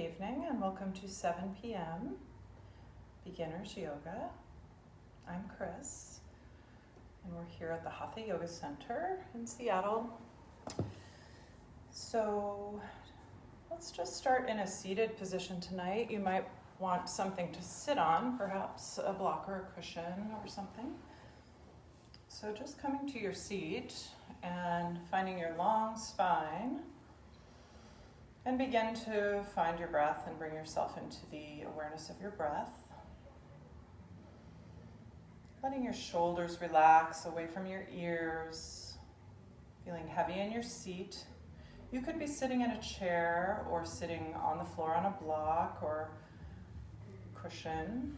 evening and welcome to 7 p.m. Beginners Yoga. I'm Chris and we're here at the Hatha Yoga Center in Seattle. So let's just start in a seated position tonight. You might want something to sit on, perhaps a block or a cushion or something. So just coming to your seat and finding your long spine. And begin to find your breath and bring yourself into the awareness of your breath. Letting your shoulders relax away from your ears, feeling heavy in your seat. You could be sitting in a chair or sitting on the floor on a block or cushion.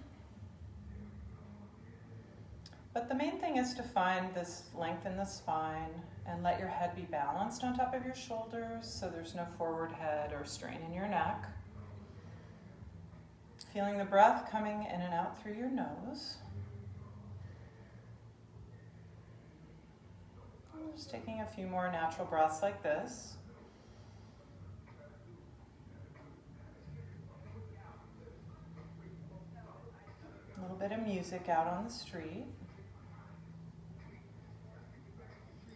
But the main thing is to find this length in the spine and let your head be balanced on top of your shoulders so there's no forward head or strain in your neck. Feeling the breath coming in and out through your nose. And just taking a few more natural breaths like this. A little bit of music out on the street.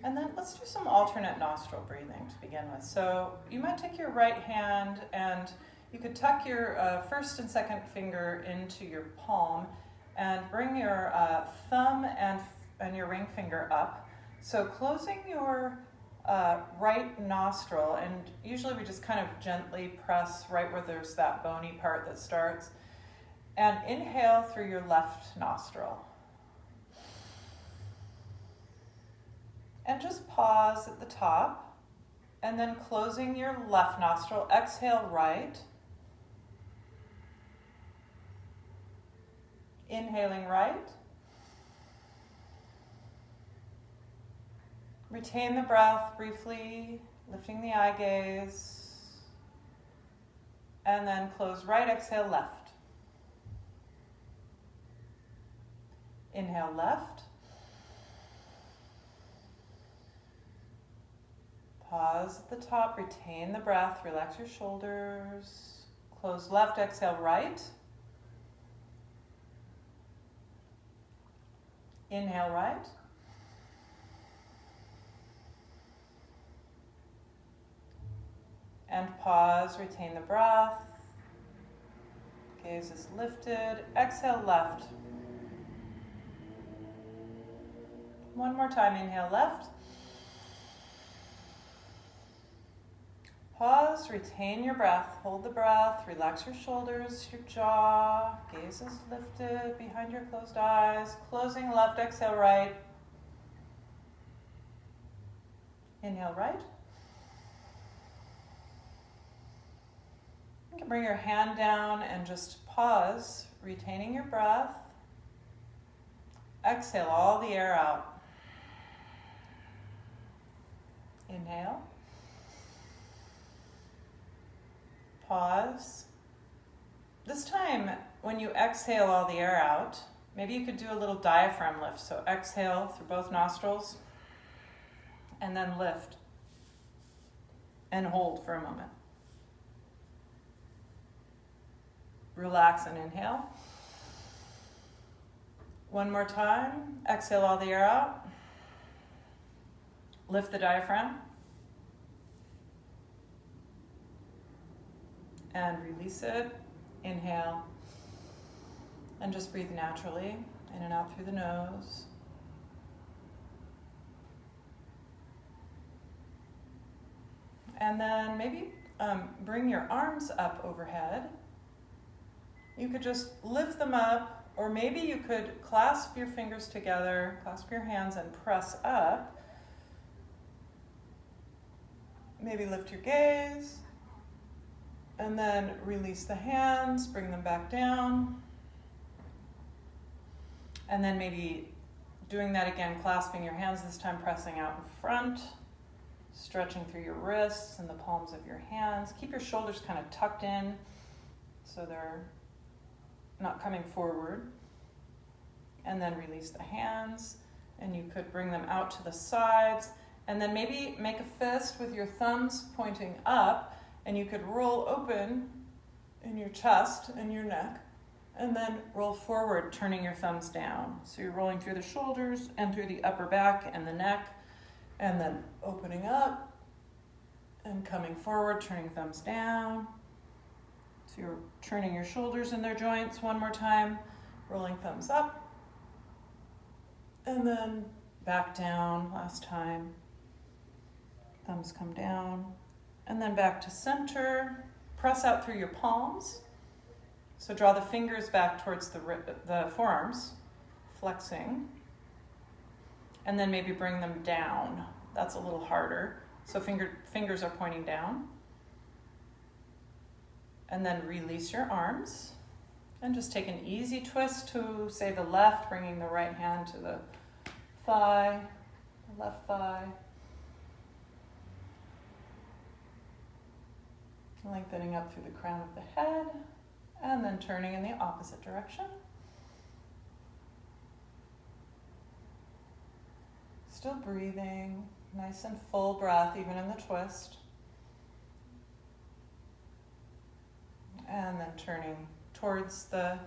And then let's do some alternate nostril breathing to begin with. So you might take your right hand and you could tuck your first and second finger into your palm and bring your thumb and your ring finger up. So closing your right nostril, and usually we just kind of gently press right where there's that bony part that starts, and inhale through your left nostril. And just pause at the top, and then closing your left nostril, exhale right. Inhaling right. Retain the breath briefly, lifting the eye gaze. And then close right, exhale left. Inhale left. Pause at the top, retain the breath, relax your shoulders. Close left, exhale right. Inhale right. And pause, retain the breath. Gaze is lifted. Exhale left. One more time, inhale left. Pause, retain your breath, hold the breath, relax your shoulders, your jaw, gaze is lifted behind your closed eyes, closing left, exhale right. Inhale right. You can bring your hand down and just pause, retaining your breath. Exhale all the air out. Inhale. Pause. This time, when you exhale all the air out, maybe you could do a little diaphragm lift. So exhale through both nostrils, and then lift. And hold for a moment. Relax and inhale. One more time. Exhale all the air out. Lift the diaphragm. And release it. Inhale. And just breathe naturally, in and out through the nose. And then maybe bring your arms up overhead. You could just lift them up, or maybe you could clasp your fingers together, clasp your hands and press up. Maybe lift your gaze. And then release the hands, bring them back down. And then maybe doing that again, clasping your hands, this time pressing out in front, stretching through your wrists and the palms of your hands. Keep your shoulders kind of tucked in so they're not coming forward. And then release the hands, and you could bring them out to the sides. And then maybe make a fist with your thumbs pointing up, and you could roll open in your chest and your neck. And then roll forward, turning your thumbs down. So you're rolling through the shoulders and through the upper back and the neck, and then opening up and coming forward, turning thumbs down. So you're turning your shoulders in their joints one more time, rolling thumbs up, and then back down last time. Thumbs come down, and then back to center. Press out through your palms. So draw the fingers back towards the forearms, flexing, and then maybe bring them down. That's a little harder. So fingers are pointing down. And then release your arms, and just take an easy twist to, say, the left, bringing the right hand to the thigh, the left thigh. Lengthening up through the crown of the head, and then turning in the opposite direction. Still breathing, nice and full breath, even in the twist. And then turning towards the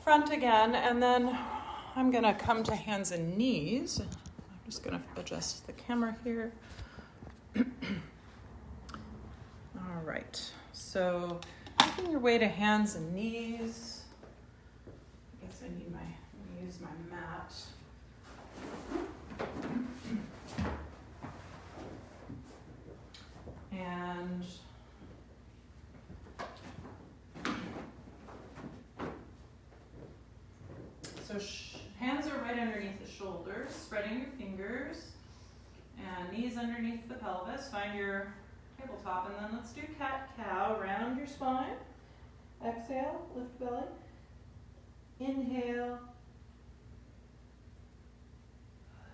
front again, and then I'm going to come to hands and knees. I'm just going to adjust the camera here. All right, so making your way to hands and knees. I guess let me use my mat. And so hands are right underneath the shoulders, spreading your fingers, and knees underneath the pelvis. Find your tabletop, and then let's do cat-cow. Round your spine. Exhale, lift belly. Inhale.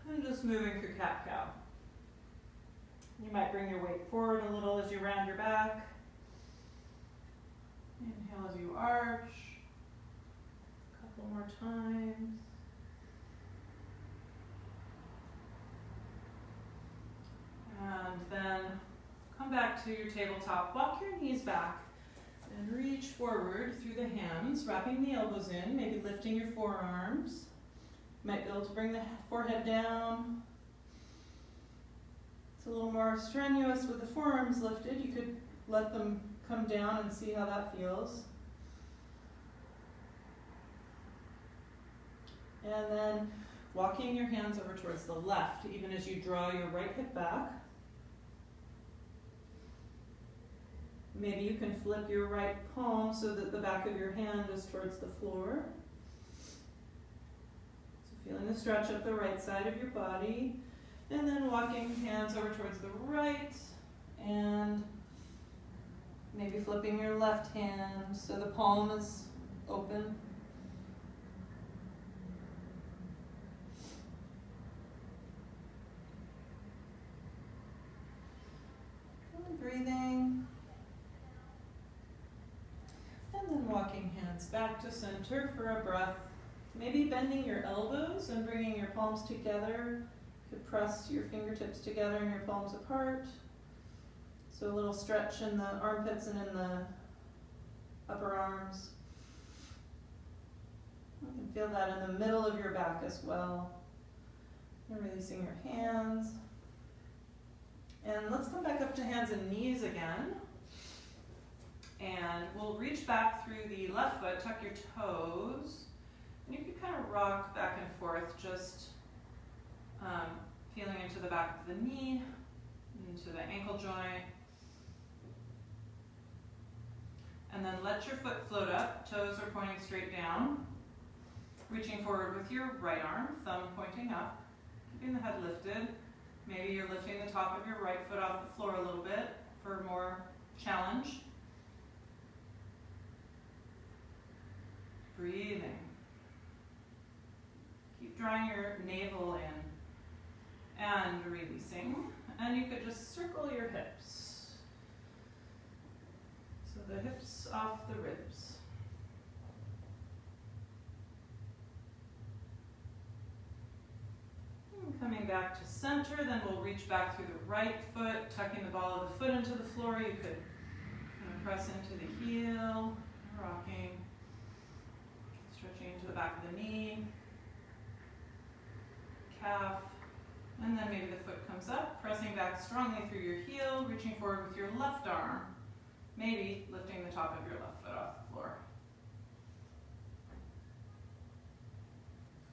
And just moving through cat-cow. You might bring your weight forward a little as you round your back. Inhale as you arch. A couple more times. And then come back to your tabletop. Walk your knees back and reach forward through the hands, wrapping the elbows in, maybe lifting your forearms. You might be able to bring the forehead down. It's a little more strenuous with the forearms lifted. You could let them come down and see how that feels. And then walking your hands over towards the left, even as you draw your right hip back. Maybe you can flip your right palm so that the back of your hand is towards the floor. So feeling the stretch up the right side of your body. And then walking hands over towards the right. And maybe flipping your left hand so the palm is open. And breathing. And then walking hands back to center for a breath. Maybe bending your elbows and bringing your palms together. You could press your fingertips together and your palms apart. So a little stretch in the armpits and in the upper arms. You can feel that in the middle of your back as well. And releasing your hands. And let's come back up to hands and knees again. And we'll reach back through the left foot, tuck your toes. And you can kind of rock back and forth, just feeling into the back of the knee, into the ankle joint. And then let your foot float up, toes are pointing straight down. Reaching forward with your right arm, thumb pointing up, keeping the head lifted. Maybe you're lifting the top of your right foot off the floor a little bit for more challenge. Breathing. Keep drawing your navel in and releasing. And you could just circle your hips. So the hips off the ribs. And coming back to center, then we'll reach back through the right foot, tucking the ball of the foot into the floor. You could kind of press into the heel, rocking, stretching into the back of the knee, calf, and then maybe the foot comes up, pressing back strongly through your heel, reaching forward with your left arm, maybe lifting the top of your left foot off the floor.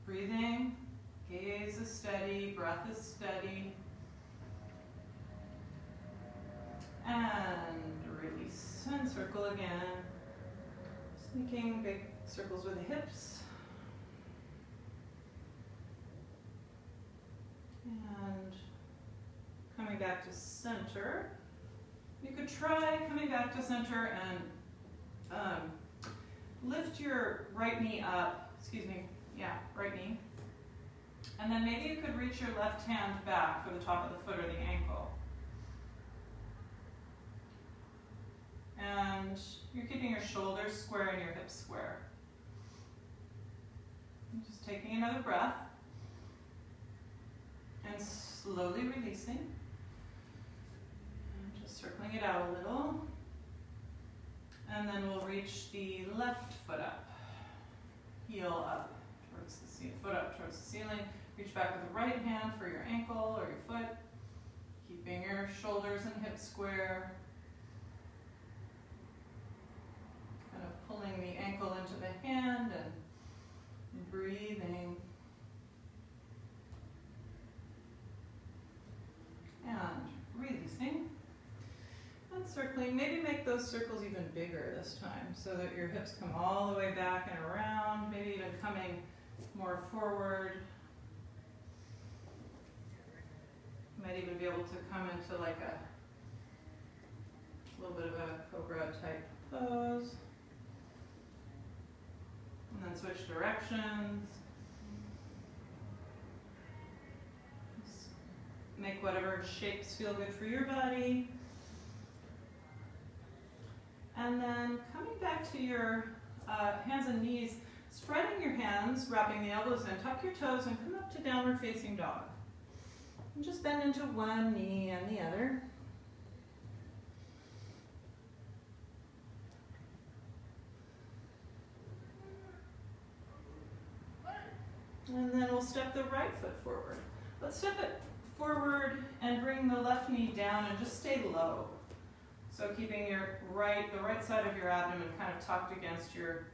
Breathing, gaze is steady, breath is steady. And release, and circle again. Just making big circles with the hips. And coming back to center. You could try coming back to center and lift your right knee up, right knee. And then maybe you could reach your left hand back for the top of the foot or the ankle. And you're keeping your shoulders square and your hips square. And just taking another breath. And slowly releasing. And just circling it out a little. And then we'll reach the left foot up. Heel up towards the ceiling, foot up towards the ceiling. Reach back with the right hand for your ankle or your foot. Keeping your shoulders and hips square. Kind of pulling the ankle into the hand and breathing. And releasing. And circling. Maybe make those circles even bigger this time so that your hips come all the way back and around. Maybe even coming more forward. Might even be able to come into like a little bit of a cobra type pose. And then switch directions. Just make whatever shapes feel good for your body. And then coming back to your hands and knees, spreading your hands, wrapping the elbows in, tuck your toes and come up to downward facing dog. And just bend into one knee and the other. And then we'll step the right foot forward. Let's step it forward and bring the left knee down and just stay low. So keeping the right side of your abdomen kind of tucked against your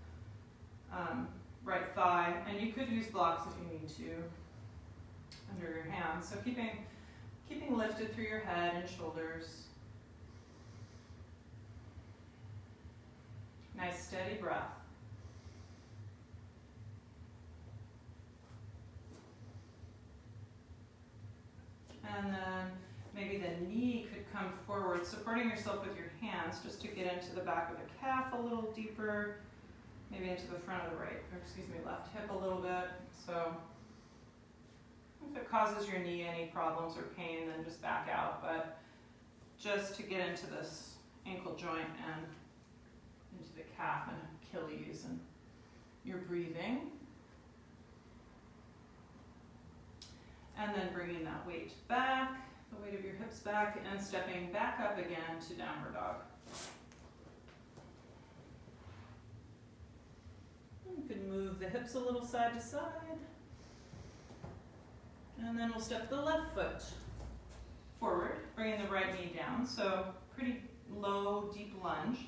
right thigh. And you could use blocks if you need to under your hands. So keeping lifted through your head and shoulders. Nice steady breath. And then maybe the knee could come forward, supporting yourself with your hands just to get into the back of the calf a little deeper, maybe into the front of the left hip a little bit. So if it causes your knee any problems or pain, then just back out. But just to get into this ankle joint and into the calf and Achilles, and you're breathing. And then bringing that weight back, the weight of your hips back, and stepping back up again to downward dog. You can move the hips a little side to side. And then we'll step the left foot forward, bringing the right knee down. So pretty low, deep lunge,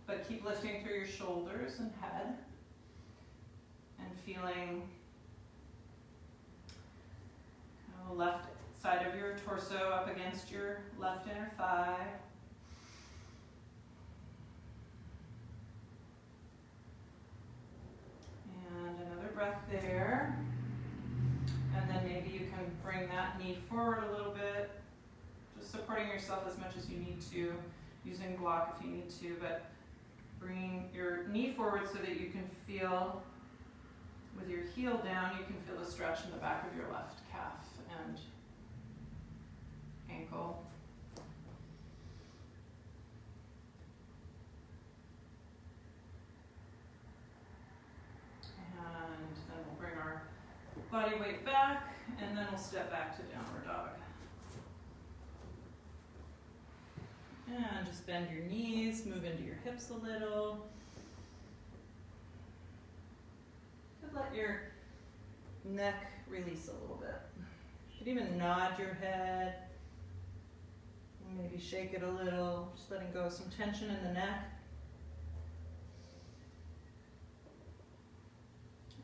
but keep lifting through your shoulders and head. And feeling left side of your torso up against your left inner thigh. And another breath there. And then maybe you can bring that knee forward a little bit, just supporting yourself as much as you need to, using block if you need to, but bringing your knee forward so that you can feel, with your heel down, you can feel the stretch in the back of your left calf and ankle. And then we'll bring our body weight back, and then we'll step back to downward dog. And just just bend your knees, move into your hips a little. Let your neck release a little bit. You could even nod your head, maybe shake it a little, just letting go of some tension in the neck.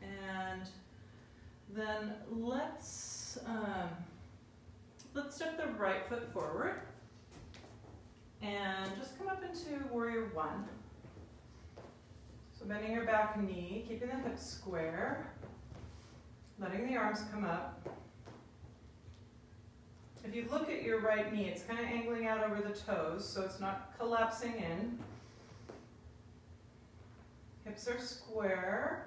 And then let's step the right foot forward and just come up into Warrior One. So bending your back knee, keeping the hips square, letting the arms come up. If you look at your right knee, it's kind of angling out over the toes, so it's not collapsing in. Hips are square,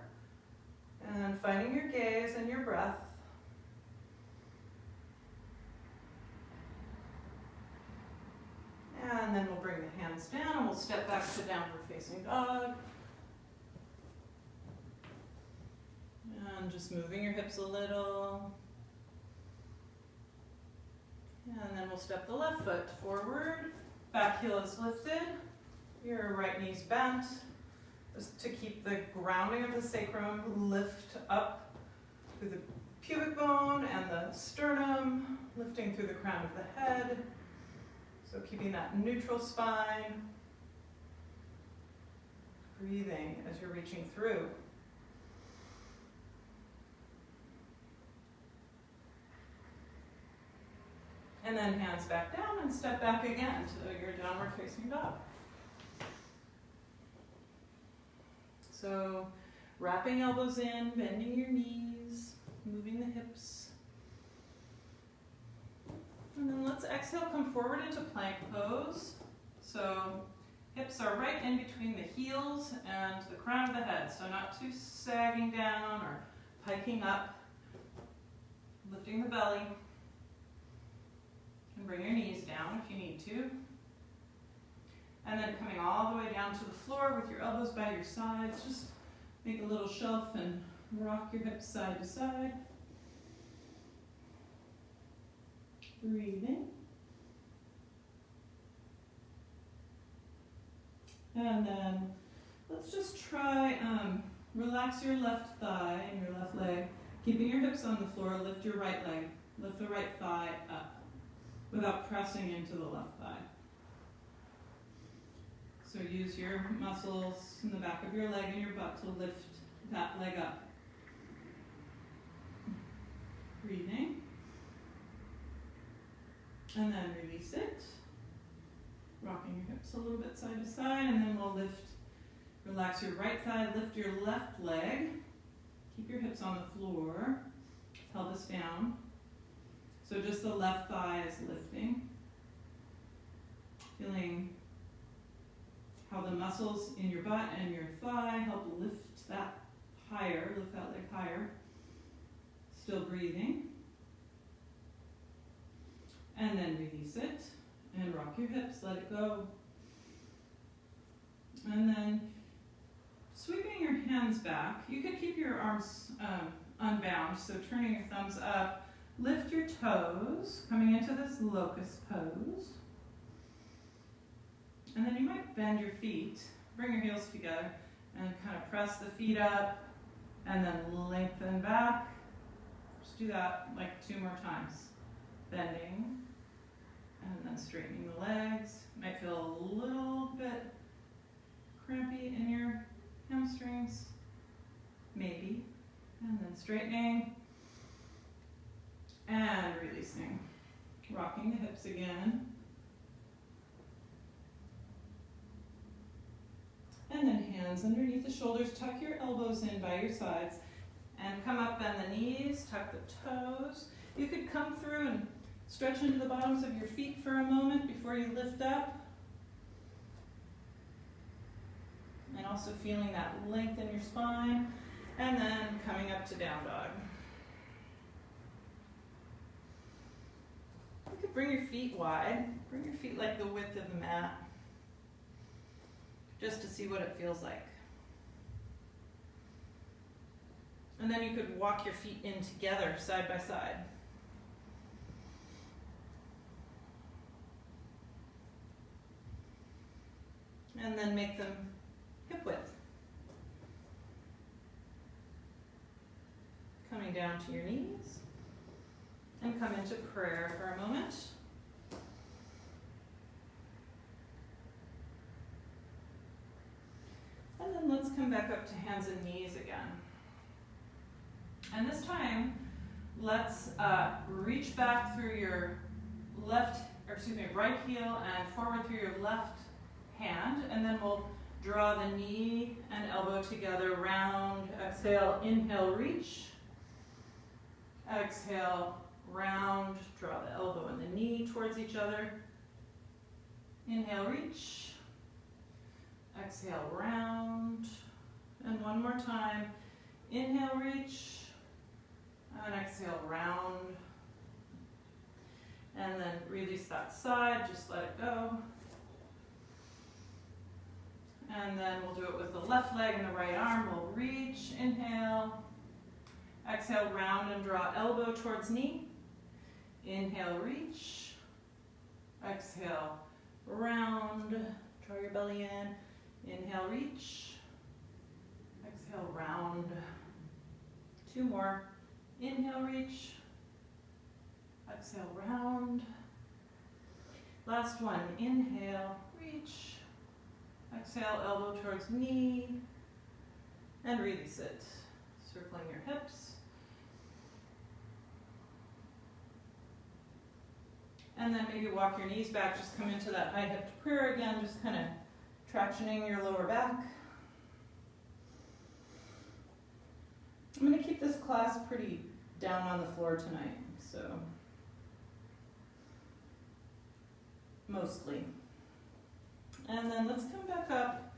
and finding your gaze and your breath. And then we'll bring the hands down and we'll step back to downward facing dog. And just moving your hips a little. And then we'll step the left foot forward. Back heel is lifted. Your right knee's bent. Just to keep the grounding of the sacrum, lift up through the pubic bone and the sternum, lifting through the crown of the head. So keeping that neutral spine. Breathing as you're reaching through. And then hands back down and step back again to your downward facing dog. So wrapping elbows in, bending your knees, moving the hips. And then let's exhale, come forward into plank pose. So hips are right in between the heels and the crown of the head. So not too sagging down or piking up. Lifting the belly. And bring your knees down if you need to. And then coming all the way down to the floor with your elbows by your sides. Just make a little shelf and rock your hips side to side. Breathing. And then let's just try, relax your left thigh and your left leg. Keeping your hips on the floor, lift your right leg. Lift the right thigh up without pressing into the left thigh. So use your muscles in the back of your leg and your butt to lift that leg up. Breathing. And then release it. Rocking your hips a little bit side to side, and then we'll lift, relax your right thigh, lift your left leg. Keep your hips on the floor, pelvis down. So just the left thigh is lifting. Feeling how the muscles in your butt and your thigh help lift that higher, lift that leg higher. Still breathing. And then release it. And rock your hips, let it go. And then sweeping your hands back. You could keep your arms unbound, so turning your thumbs up. Lift your toes, coming into this locust pose. And then you might bend your feet, bring your heels together, and kind of press the feet up, and then lengthen back. Just do that like 2 more times. Bending, and then straightening the legs. Might feel a little bit crampy in your hamstrings, maybe. And then straightening, and releasing. Rocking the hips again. And then hands underneath the shoulders, tuck your elbows in by your sides, and come up, bend the knees, tuck the toes. You could come through and stretch into the bottoms of your feet for a moment before you lift up. And also feeling that length in your spine. And then coming up to down dog. You could bring your feet wide. Bring your feet like the width of the mat. Just to see what it feels like. And then you could walk your feet in together, side by side. and then make them hip width. Coming down to your knees, and come into prayer for a moment. And then let's come back up to hands and knees again. And this time, let's reach back through your right heel and forward through your left hand, and then we'll draw the knee and elbow together, round, exhale, inhale, reach. Exhale, round, draw the elbow and the knee towards each other. Inhale, reach. Exhale, round. And one more time. Inhale, reach. And exhale, round. And then release that side, just let it go. And then we'll do it with the left leg and the right arm. We'll reach, inhale. Exhale, round and draw elbow towards knee. Inhale, reach. Exhale, round. Draw your belly in. Inhale, reach. Exhale, round. Two more. Inhale, reach. Exhale, round. Last one. Inhale, reach. Exhale, elbow towards knee. And release it. Circling your hips. And then maybe walk your knees back, just come into that high hipped prayer again, just kind of tractioning your lower back. I'm going to keep this class pretty down on the floor tonight, so mostly. And then let's come back up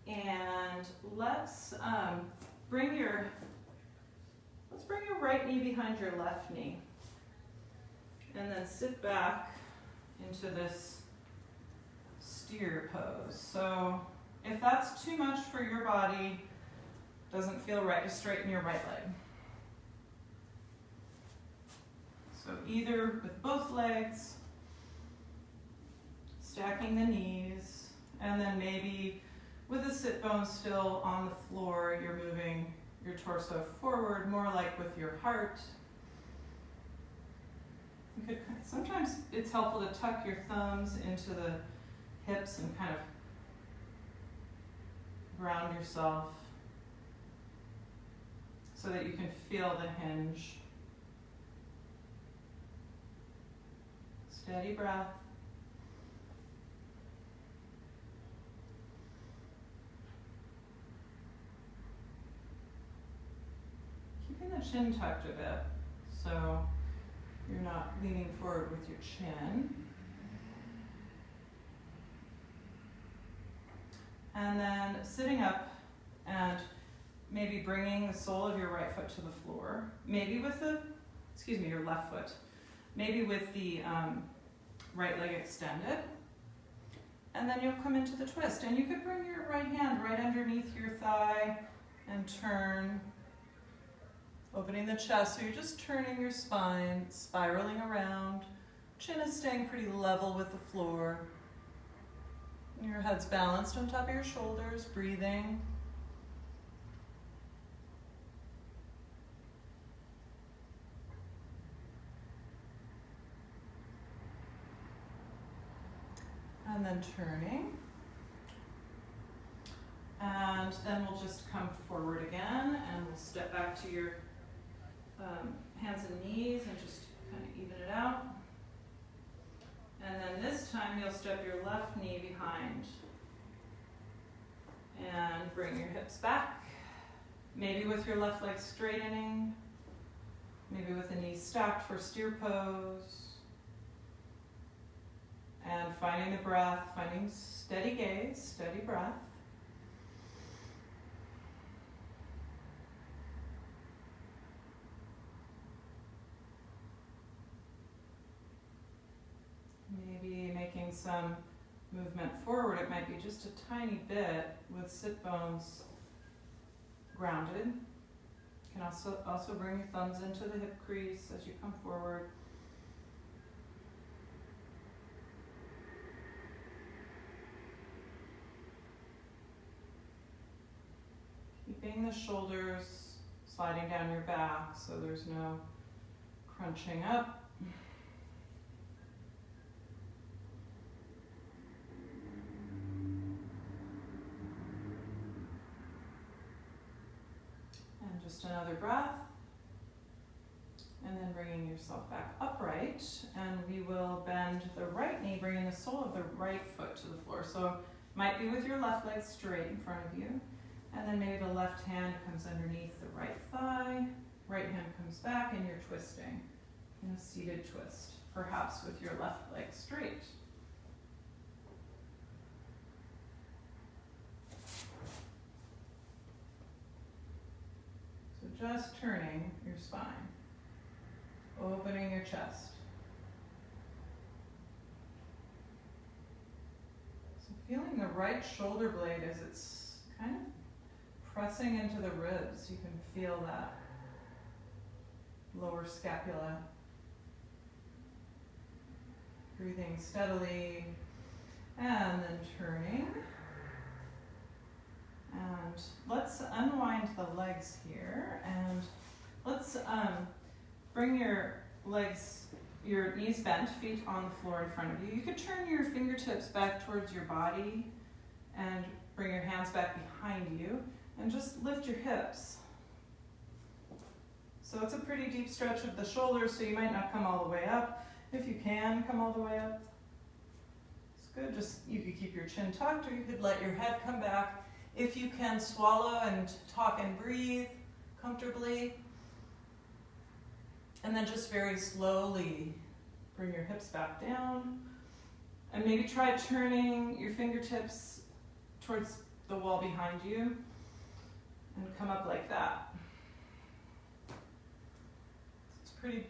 and let's bring your right knee behind your left knee. And then sit back into this steer pose. So if that's too much for your body, doesn't feel right, just straighten your right leg. So either with both legs, stacking the knees, and then maybe with the sit bone still on the floor, you're moving your torso forward, more like with your heart. Sometimes it's helpful to tuck your thumbs into the hips and kind of ground yourself so that you can feel the hinge. Steady breath. Keeping the chin tucked a bit, so you're not leaning forward with your chin. And then sitting up and maybe bringing the sole of your right foot to the floor. Maybe with your left foot. Maybe with the right leg extended. And then you'll come into the twist. And you could bring your right hand right underneath your thigh and turn. Opening the chest, so you're just turning your spine, spiraling around. Chin is staying pretty level with the floor. Your head's balanced on top of your shoulders, breathing. And then turning. And then we'll just come forward again, and we'll step back to your hands and knees and just kind of even it out. And then this time you'll step your left knee behind and bring your hips back. Maybe with your left leg straightening, maybe with the knees stacked for steer pose. And finding the breath, finding steady gaze, steady breath. Maybe making some movement forward. It might be just a tiny bit with sit bones grounded. You can also bring your thumbs into the hip crease as you come forward. keeping the shoulders sliding down your back so there's no crunching up. And just another breath. And then bringing yourself back upright, and we will bend the right knee, bringing the sole of the right foot to the floor. So might be with your left leg straight in front of you, and then maybe the left hand comes underneath the right thigh, right hand comes back, and you're twisting in a seated twist, perhaps with your left leg straight. So just turning your spine. Opening your chest. So feeling the right shoulder blade as it's kind of pressing into the ribs. You can feel that lower scapula. Breathing steadily and then turning. And let's unwind the legs here, and let's bring your legs, your knees bent, feet on the floor in front of you. You could turn your fingertips back towards your body and bring your hands back behind you and just lift your hips. So it's a pretty deep stretch of the shoulders, so you might not come all the way up. If you can come all the way up, it's good. Just, you could keep your chin tucked, or you could let your head come back. If you can swallow and talk and breathe comfortably. And then just very slowly bring your hips back down. And maybe try turning your fingertips towards the wall behind you and come up like that. It's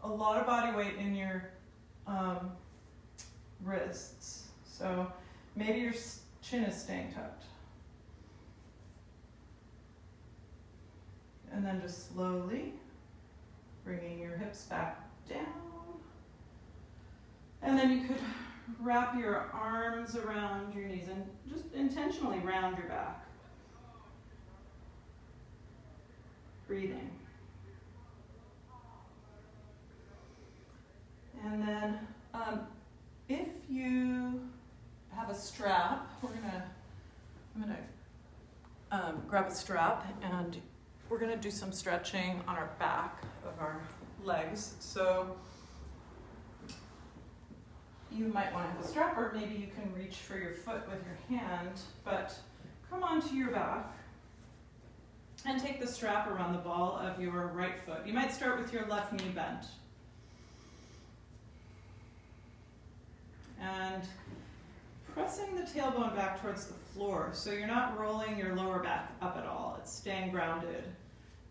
a lot of body weight in your wrists. So maybe your chin is staying tucked. And then just slowly bringing your hips back down. And then you could wrap your arms around your knees and just intentionally round your back. Breathing. And then if you have a strap, I'm gonna grab a strap, and we're gonna do some stretching on our back of our legs. So you might want to have a strap, or maybe you can reach for your foot with your hand, but come onto your back and take the strap around the ball of your right foot. You might start with your left knee bent. And pressing the tailbone back towards the floor, so you're not rolling your lower back up at all. It's staying grounded.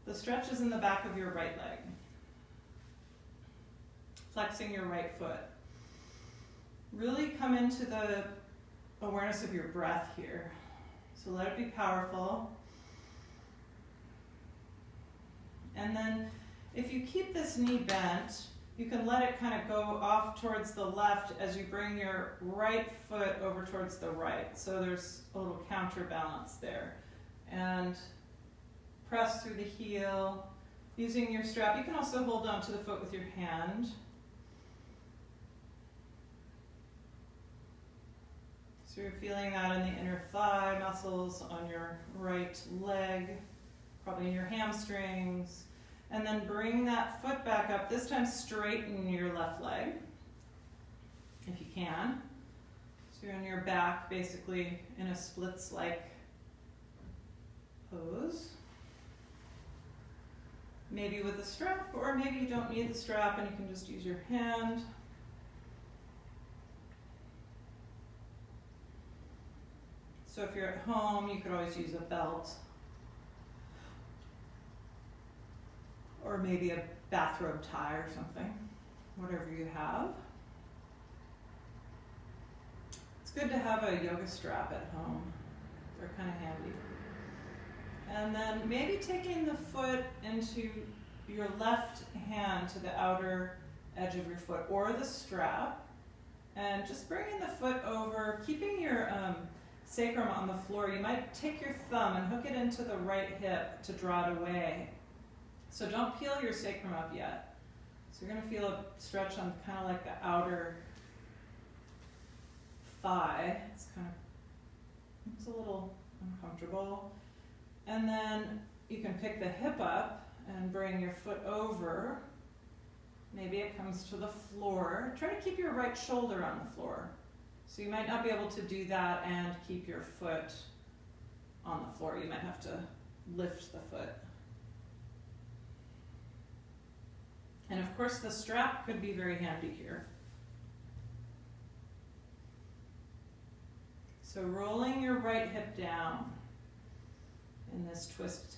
The stretch is in the back of your right leg. Flexing your right foot. Really come into the awareness of your breath here. So let it be powerful. And then if you keep this knee bent, you can let it kind of go off towards the left as you bring your right foot over towards the right. So there's a little counterbalance there. And press through the heel using your strap. You can also hold on to the foot with your hand. So you're feeling that in the inner thigh muscles, on your right leg, probably in your hamstrings. And then bring that foot back up. This time straighten your left leg, if you can. So you're on your back, basically in a splits-like pose. Maybe with a strap, or maybe you don't need the strap and you can just use your hand. So if you're at home, you could always use a belt. Or maybe a bathrobe tie or something, whatever you have. It's good to have a yoga strap at home. They're kind of handy. And then maybe taking the foot into your left hand to the outer edge of your foot, or the strap, and just bringing the foot over, keeping your sacrum on the floor, you might take your thumb and hook it into the right hip to draw it away. So don't peel your sacrum up yet. So you're going to feel a stretch on kind of like the outer thigh. It's a little uncomfortable. And then you can pick the hip up and bring your foot over. Maybe it comes to the floor. Try to keep your right shoulder on the floor. So you might not be able to do that and keep your foot on the floor. You might have to lift the foot. And of course the strap could be very handy here. So rolling your right hip down in this twist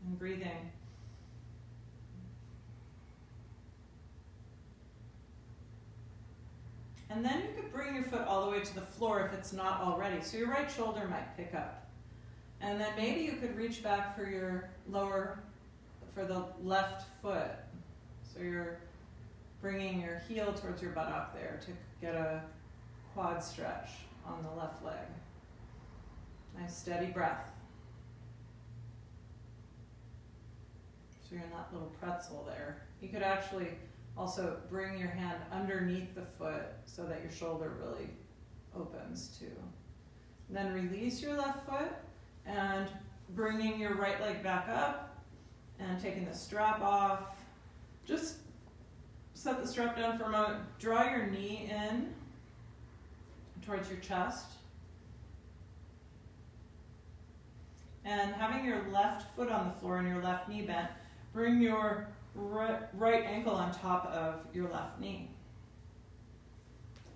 and breathing. And then you could bring your foot all the way to the floor if it's not already. So your right shoulder might pick up. And then maybe you could reach back for the left foot. So you're bringing your heel towards your buttock there to get a quad stretch on the left leg. Nice steady breath. So you're in that little pretzel there. You could actually also bring your hand underneath the foot so that your shoulder really opens too. And then release your left foot and bringing your right leg back up and taking the strap off. Just set the strap down for a moment. Draw your knee in towards your chest. And having your left foot on the floor and your left knee bent, bring your right ankle on top of your left knee.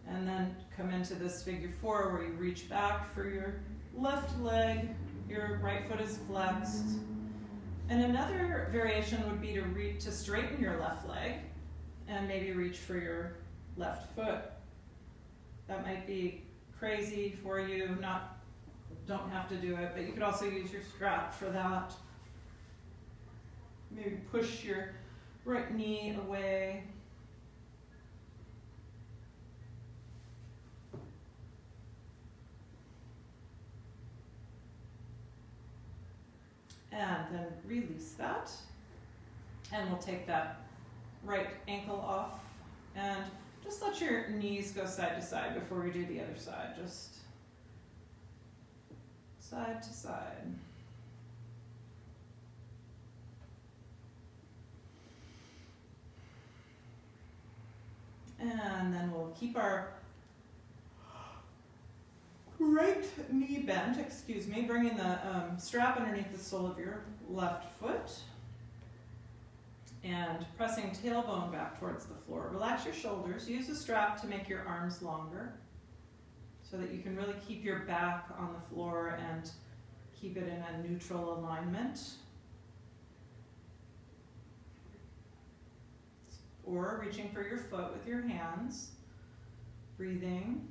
And then come into this figure four where you reach back for your left leg, your right foot is flexed. And another variation would be to straighten your left leg and maybe reach for your left foot. That might be crazy for you, don't have to do it, but you could also use your strap for that. Maybe push your right knee away. And then release that. And we'll take that right ankle off. And just let your knees go side to side before we do the other side. Just side to side. And then we'll keep our right knee bent, bringing the strap underneath the sole of your left foot and pressing tailbone back towards the floor. Relax your shoulders. Use the strap to make your arms longer so that you can really keep your back on the floor and keep it in a neutral alignment. Or reaching for your foot with your hands, breathing.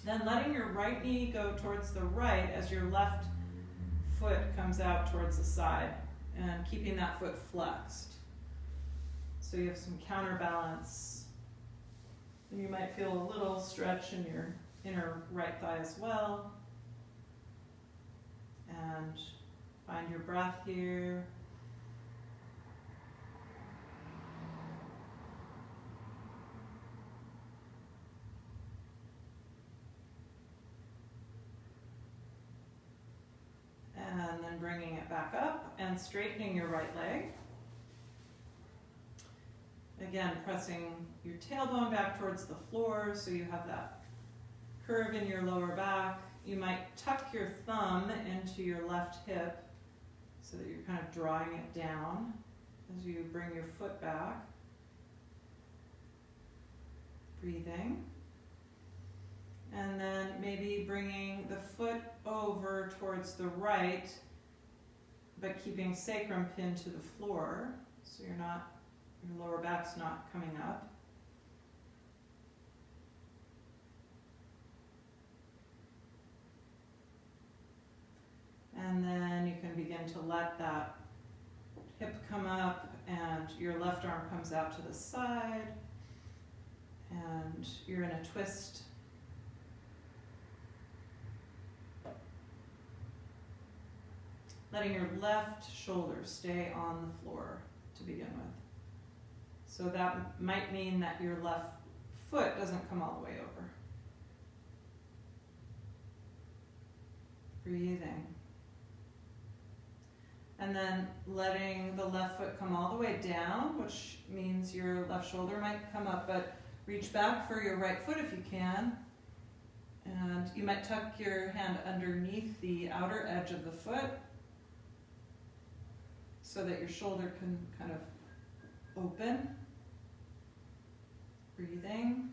Then letting your right knee go towards the right as your left foot comes out towards the side and keeping that foot flexed. So you have some counterbalance. And you might feel a little stretch in your inner right thigh as well. And find your breath here. And then bringing it back up and straightening your right leg. Again, pressing your tailbone back towards the floor so you have that curve in your lower back. You might tuck your thumb into your left hip so that you're kind of drawing it down as you bring your foot back. Breathing. And then maybe bringing the foot over towards the right, but keeping sacrum pinned to the floor, so your lower back's not coming up. And then you can begin to let that hip come up and your left arm comes out to the side and you're in a twist letting your left shoulder stay on the floor to begin with. So that might mean that your left foot doesn't come all the way over. Breathing. And then letting the left foot come all the way down, which means your left shoulder might come up, but reach back for your right foot if you can. And you might tuck your hand underneath the outer edge of the foot so that your shoulder can kind of open. Breathing.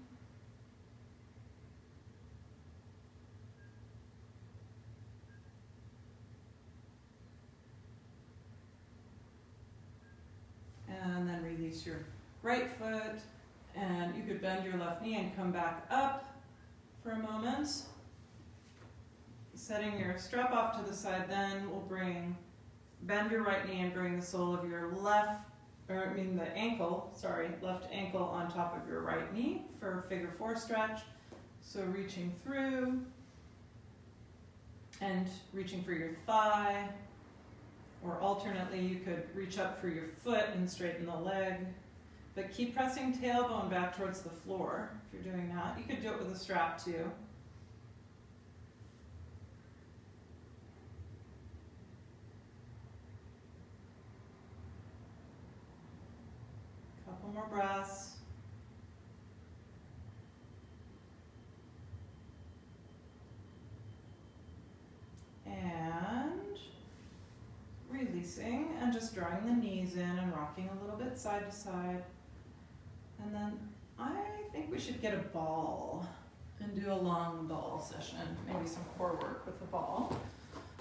And then release your right foot, and you could bend your left knee and come back up for a moment. Setting your strap off to the side, then we'll bend your right knee and bring the sole of your left ankle on top of your right knee for a figure 4 stretch. So reaching through and reaching for your thigh, or alternately you could reach up for your foot and straighten the leg. But keep pressing tailbone back towards the floor if you're doing that. You could do it with a strap too. Couple more breaths. And releasing and just drawing the knees in and rocking a little bit side to side. And then I think we should get a ball and do a long ball session, maybe some core work with the ball.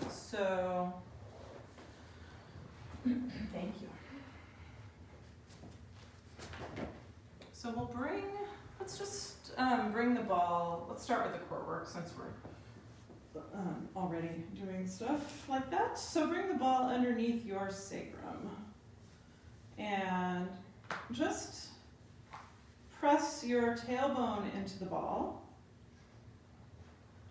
So, thank you. So let's just bring the ball, let's start with the core work since we're already doing stuff like that. So bring the ball underneath your sacrum and just press your tailbone into the ball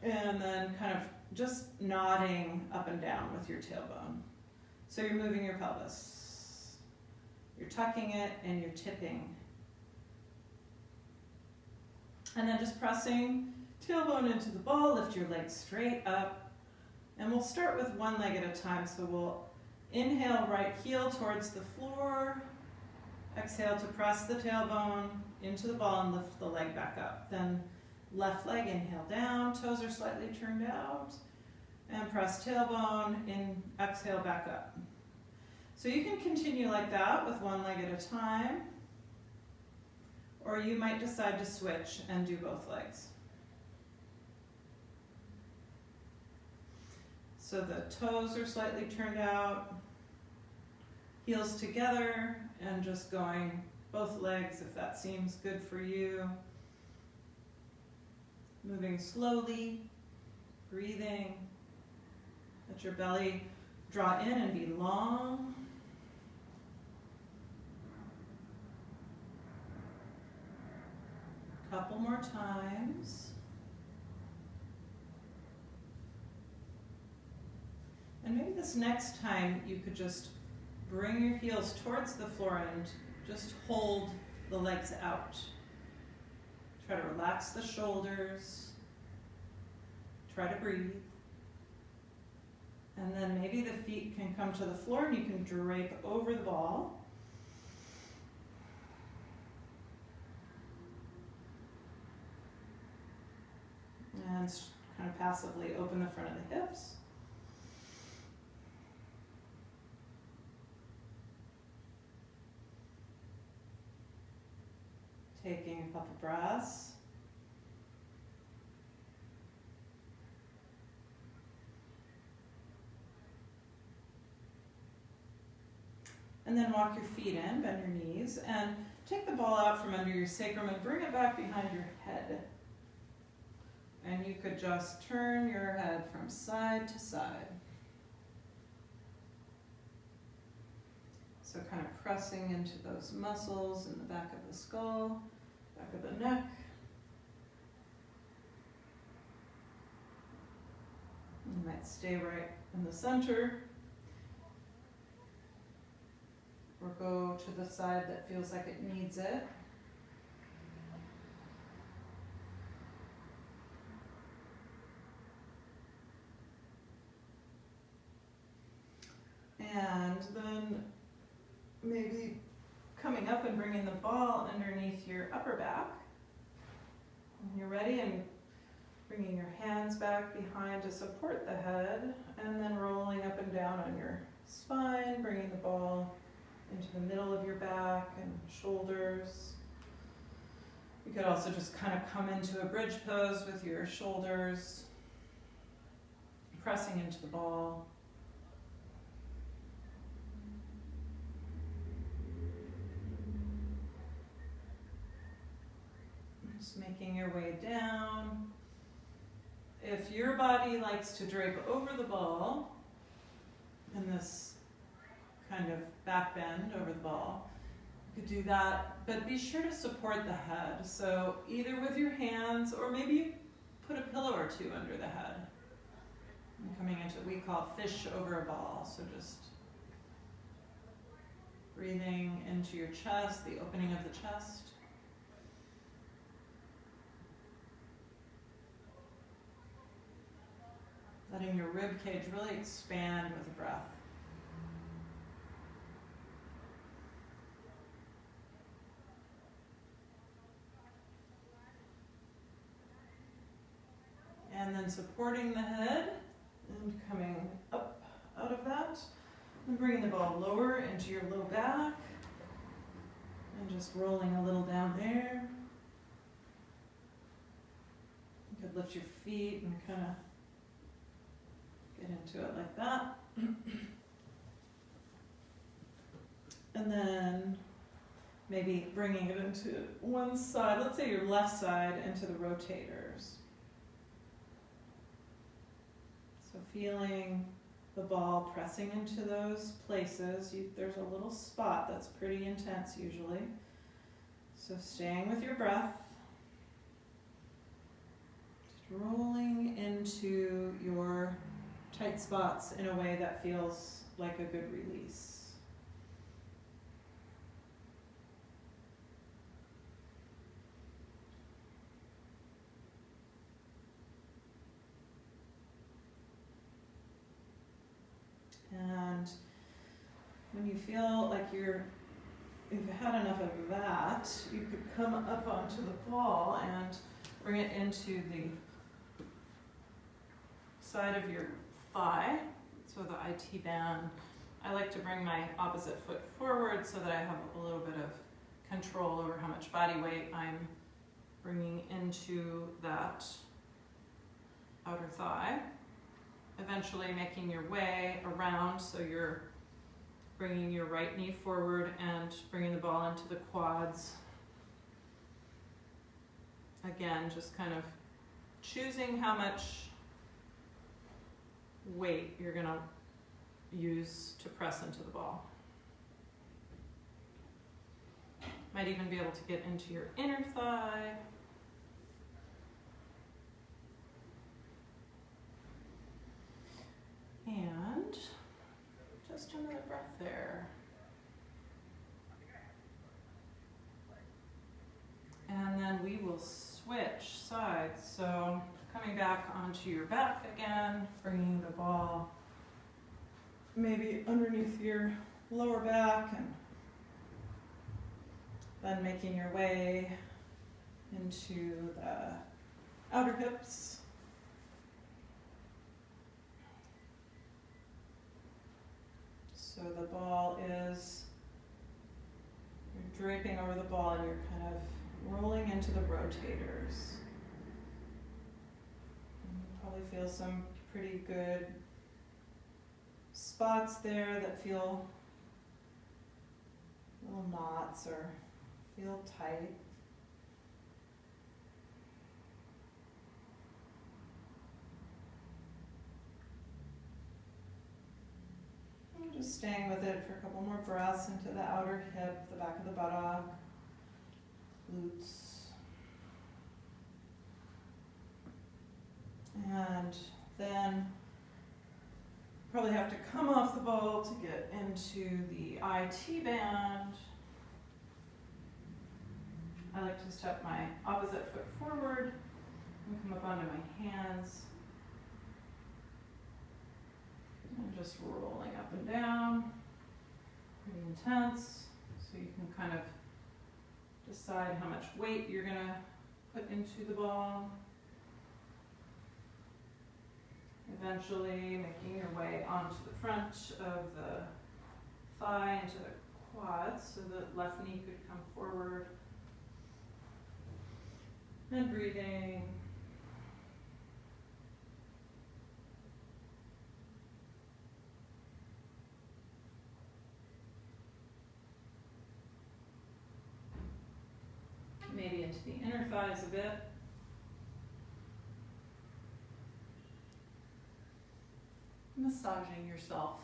and then kind of just nodding up and down with your tailbone. So you're moving your pelvis. You're tucking it and you're tipping. And then just pressing tailbone into the ball, lift your legs straight up. And we'll start with one leg at a time. So we'll inhale right heel towards the floor. Exhale to press the tailbone into the ball and lift the leg back up. Then left leg, inhale down, toes are slightly turned out. And press tailbone, in, exhale back up. So you can continue like that with one leg at a time. Or you might decide to switch and do both legs. So the toes are slightly turned out, heels together, and just going both legs if that seems good for you. Moving slowly, breathing. Let your belly draw in and be long. Couple more times. And maybe this next time you could just bring your heels towards the floor and just hold the legs out. Try to relax the shoulders. Try to breathe. And then maybe the feet can come to the floor and you can drape over the ball. And kind of passively open the front of the hips. Taking a couple breaths. And then walk your feet in, bend your knees, and take the ball out from under your sacrum and bring it back behind your head. And you could just turn your head from side to side. So kind of pressing into those muscles in the back of the skull, back of the neck. You might stay right in the center. go to the side that feels like it needs it. And then maybe coming up and bringing the ball underneath your upper back. When you're ready, and bringing your hands back behind to support the head, and then rolling up and down on your spine, bringing the ball into the middle of your back and shoulders. You could also just kind of come into a bridge pose with your shoulders pressing into the ball. Just making your way down. If your body likes to drape over the ball in this kind of back bend over the ball, you could do that, but be sure to support the head. So either with your hands, or maybe you put a pillow or two under the head. And coming into what we call fish over a ball. So just breathing into your chest, the opening of the chest. Letting your rib cage really expand with the breath. And then supporting the head and coming up out of that. And bringing the ball lower into your low back. And just rolling a little down there. You could lift your feet and kind of get into it like that. And then maybe bringing it into one side, let's say your left side, into the rotators. So feeling the ball pressing into those places. There's a little spot that's pretty intense usually. So staying with your breath. Just rolling into your tight spots in a way that feels like a good release. And when you feel like you've had enough of that, you could come up onto the ball and bring it into the side of your thigh, so the IT band. I like to bring my opposite foot forward so that I have a little bit of control over how much body weight I'm bringing into that outer thigh. Eventually making your way around, so you're bringing your right knee forward and bringing the ball into the quads. Again, just kind of choosing how much weight you're going to use to press into the ball. Might even be able to get into your inner thigh. And just another breath there. And then we will switch sides. So coming back onto your back again, bringing the ball maybe underneath your lower back, and then making your way into the outer hips. So the ball is, you're draping over the ball and you're kind of rolling into the rotators. And you probably feel some pretty good spots there that feel little knots or feel tight. Just staying with it for a couple more breaths into the outer hip, the back of the buttock, glutes. And then probably have to come off the ball to get into the IT band. I like to step my opposite foot forward and come up onto my hands. And just rolling up and down, pretty intense, so you can kind of decide how much weight you're going to put into the ball. Eventually making your way onto the front of the thigh, into the quads, so the left knee could come forward. And breathing. Maybe into the inner thighs a bit. Massaging yourself.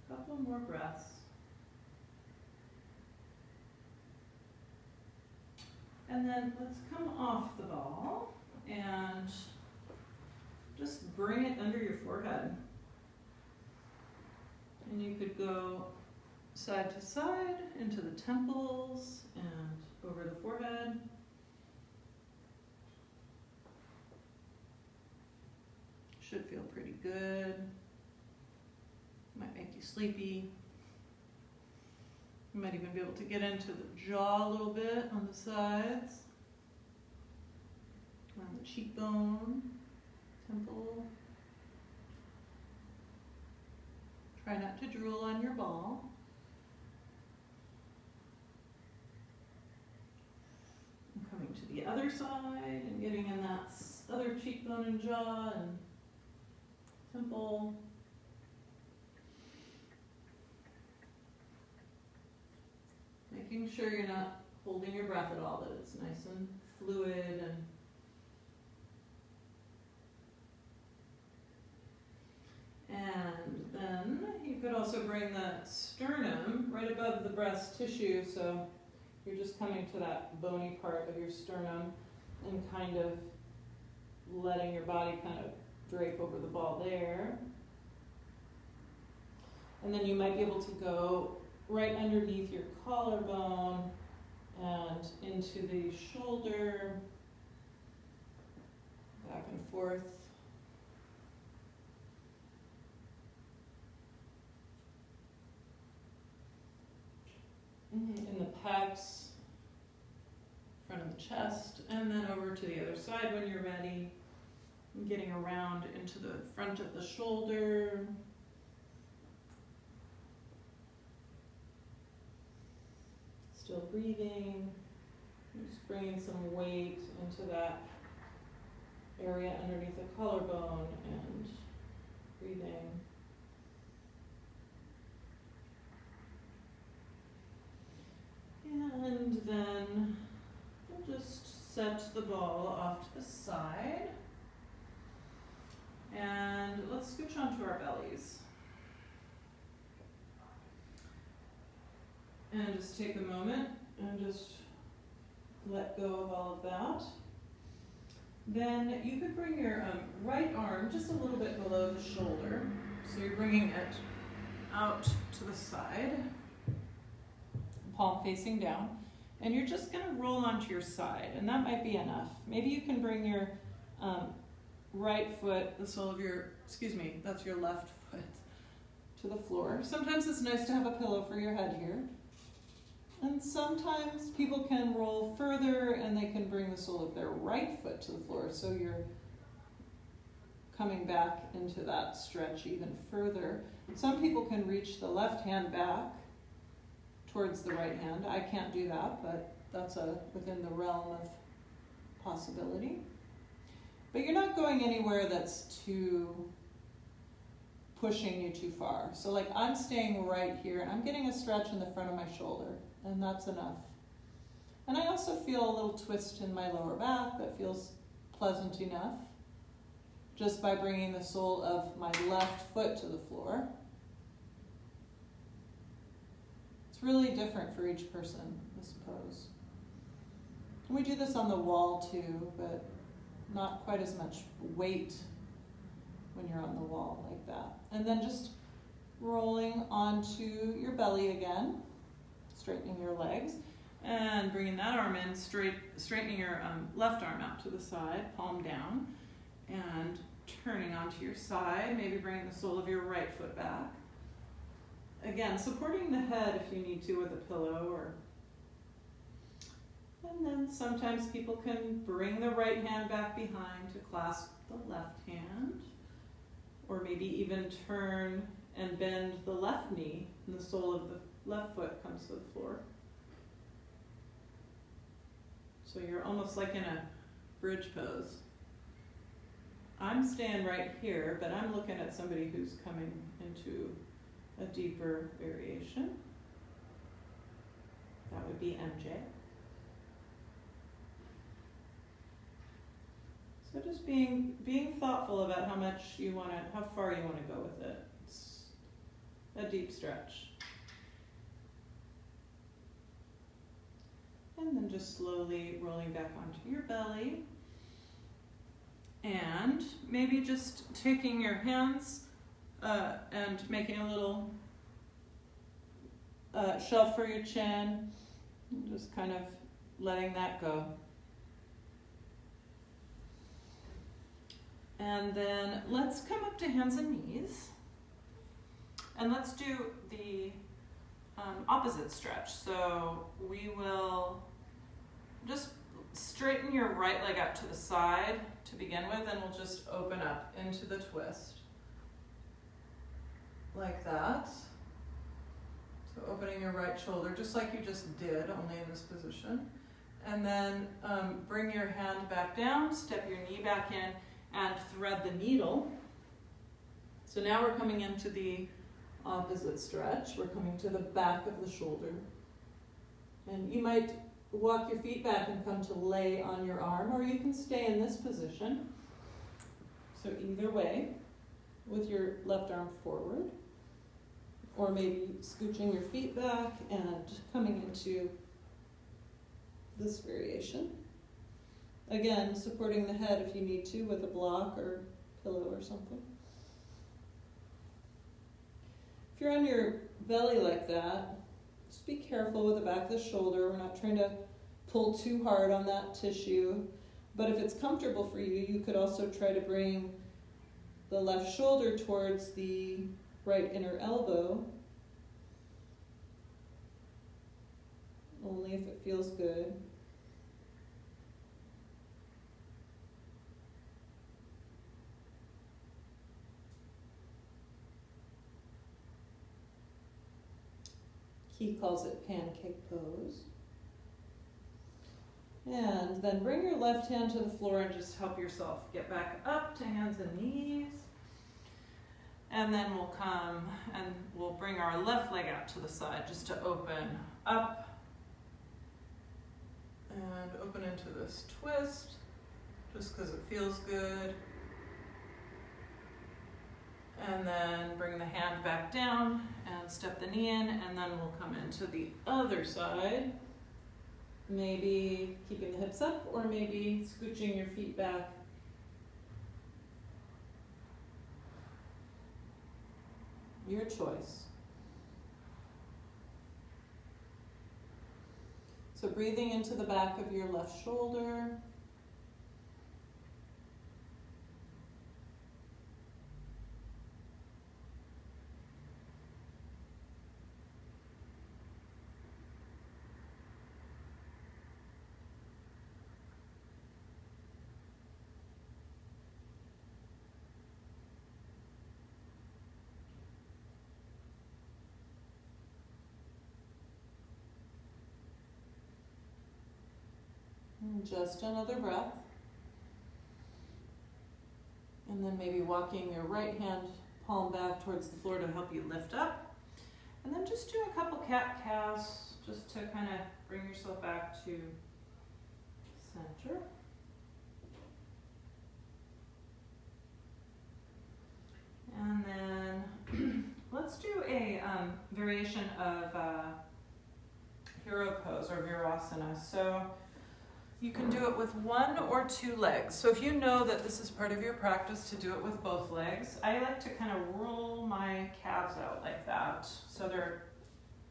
A couple more breaths. And then let's come off the ball and just bring it under your forehead. And you could go side to side into the temples and over the forehead. Should feel pretty good. Might make you sleepy. You might even be able to get into the jaw a little bit on the sides, on the cheekbone, temple. Try not to drool on your ball. And coming to the other side and getting in that other cheekbone and jaw and temple. Making sure you're not holding your breath at all, that it's nice and fluid and then you could also bring the sternum right above the breast tissue, so you're just coming to that bony part of your sternum and kind of letting your body kind of drape over the ball there. And then you might be able to go right underneath your collarbone and into the shoulder, back and forth. In the pecs, front of the chest, and then over to the other side when you're ready. And getting around into the front of the shoulder. Still breathing. Just bringing some weight into that area underneath the collarbone and breathing. And then we'll just set the ball off to the side. And let's scooch onto our bellies. And just take a moment and just let go of all of that. Then you could bring your right arm just a little bit below the shoulder. So you're bringing it out to the side, palm facing down. And you're just going to roll onto your side, and that might be enough. Maybe you can bring your right foot, the sole of your, that's your left foot, to the floor. Sometimes it's nice to have a pillow for your head here. And sometimes people can roll further and they can bring the sole of their right foot to the floor. So you're coming back into that stretch even further. Some people can reach the left hand back towards the right hand. I can't do that, but that's within the realm of possibility. But you're not going anywhere that's too pushing you too far. So like I'm staying right here and I'm getting a stretch in the front of my shoulder, and that's enough. And I also feel a little twist in my lower back that feels pleasant enough just by bringing the sole of my left foot to the floor. It's really different for each person, I suppose. We do this on the wall too, but not quite as much weight when you're on the wall like that. And then just rolling onto your belly again, straightening your legs, and bringing that arm in, straightening your left arm out to the side, palm down, and turning onto your side, maybe bringing the sole of your right foot back. Again, supporting the head if you need to with a pillow, and then sometimes people can bring the right hand back behind to clasp the left hand, or maybe even turn and bend the left knee, and the sole of the left foot comes to the floor. So you're almost like in a bridge pose. I'm staying right here, but I'm looking at somebody who's coming into a deeper variation. That would be MJ. So just being thoughtful about how far you want to go with it. It's a deep stretch. And then just slowly rolling back onto your belly. And maybe just taking your hands and making a little shelf for your chin. And just kind of letting that go. And then let's come up to hands and knees. And let's do the opposite stretch. So we will just straighten your right leg out to the side to begin with, and we'll just open up into the twist. Like that. So opening your right shoulder, just like you just did, only in this position. And then bring your hand back down, step your knee back in, and thread the needle. So now we're coming into the opposite stretch. We're coming to the back of the shoulder. And you might walk your feet back and come to lay on your arm, or you can stay in this position. So either way, with your left arm forward, or maybe scooching your feet back and coming into this variation. Again, supporting the head if you need to with a block or pillow or something. If you're on your belly like that, just be careful with the back of the shoulder. We're not trying to pull too hard on that tissue. But if it's comfortable for you, you could also try to bring the left shoulder towards the right inner elbow. Only if it feels good. He calls it pancake pose. And then bring your left hand to the floor and just help yourself get back up to hands and knees. And then we'll come and we'll bring our left leg out to the side just to open up and open into this twist just because it feels good. And then bring the hand back down and step the knee in, and then we'll come into the other side. Maybe keeping the hips up, or maybe scooching your feet back. Your choice. So breathing into the back of your left shoulder. Just another breath. And then maybe walking your right hand palm back towards the floor to help you lift up. And then just do a couple cat-cows just to kind of bring yourself back to center. And then let's do a variation of hero pose or virasana. So You can do it with one or two legs. So if you know that this is part of your practice to do it with both legs, I like to kind of roll my calves out like that. So they're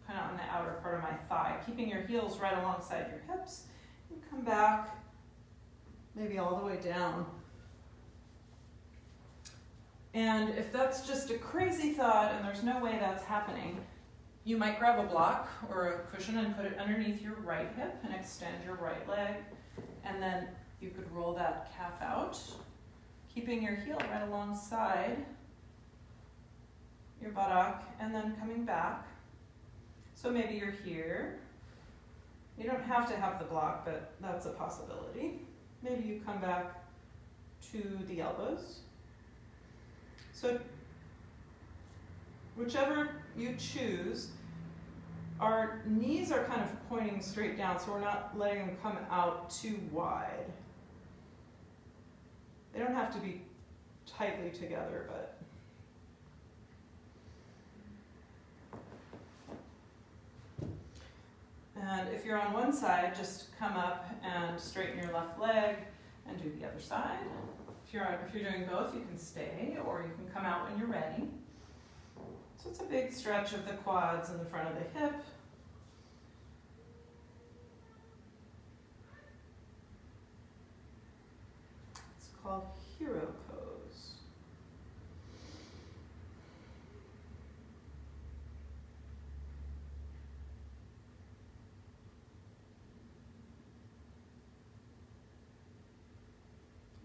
kind of on the outer part of my thigh, keeping your heels right alongside your hips. And come back, maybe all the way down. And if that's just a crazy thought and there's no way that's happening, you might grab a block or a cushion and put it underneath your right hip and extend your right leg. And then you could roll that calf out, keeping your heel right alongside your buttock and then coming back. So maybe you're here. You don't have to have the block, but that's a possibility. Maybe you come back to the elbows. So whichever you choose, our knees are kind of pointing straight down, so we're not letting them come out too wide. They don't have to be tightly together, but and if you're on one side, just come up and straighten your left leg and do the other side. If you're doing both, you can stay, or you can come out when you're ready. So it's a big stretch of the quads and the front of the hip. It's called hero pose.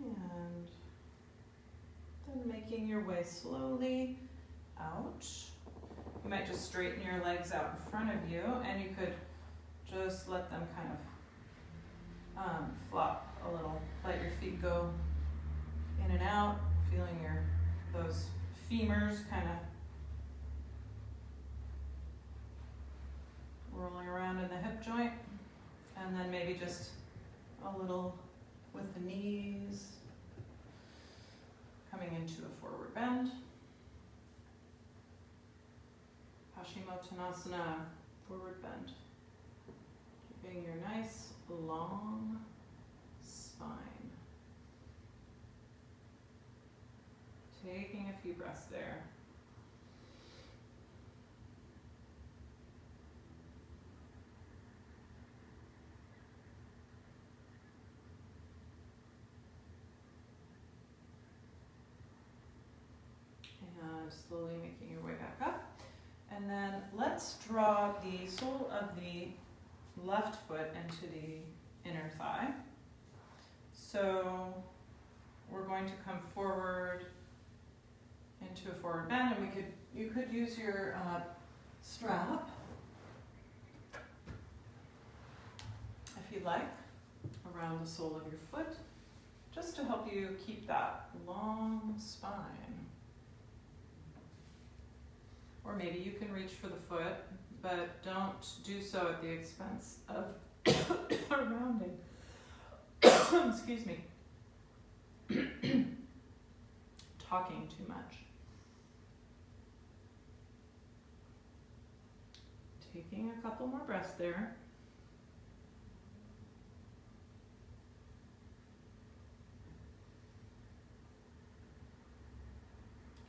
And then making your way slowly out. You might just straighten your legs out in front of you, and you could just let them kind of flop a little. Let your feet go in and out, feeling those femurs kind of rolling around in the hip joint, and then maybe just a little with the knees, coming into a forward bend. Paschimottanasana, forward bend. Keeping your nice long spine. Taking a few breaths there. And slowly making your way back up. And then let's draw the sole of the left foot into the inner thigh. So we're going to come forward into a forward bend, and you could use your strap, if you'd like, around the sole of your foot, just to help you keep that long spine. Or maybe you can reach for the foot, but don't do so at the expense of rounding. Excuse me. Talking too much. Taking a couple more breaths there.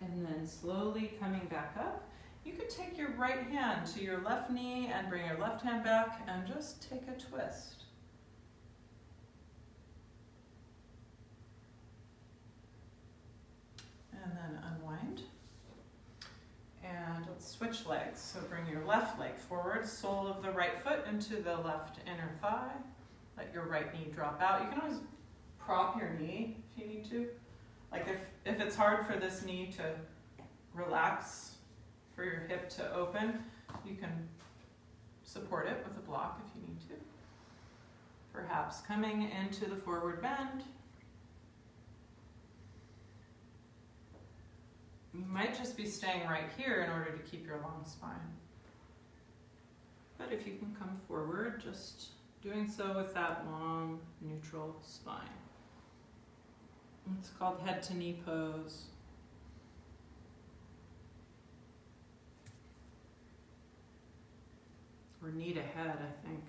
And then slowly coming back up. You could take your right hand to your left knee and bring your left hand back and just take a twist. And then unwind. And let's switch legs. So bring your left leg forward, sole of the right foot into the left inner thigh. Let your right knee drop out. You can always prop your knee if you need to. Like if it's hard for this knee to relax, for your hip to open, you can support it with a block if you need to. Perhaps coming into the forward bend. You might just be staying right here in order to keep your long spine. But if you can come forward, just doing so with that long, neutral spine. It's called head to knee pose. Or knee to head, I think.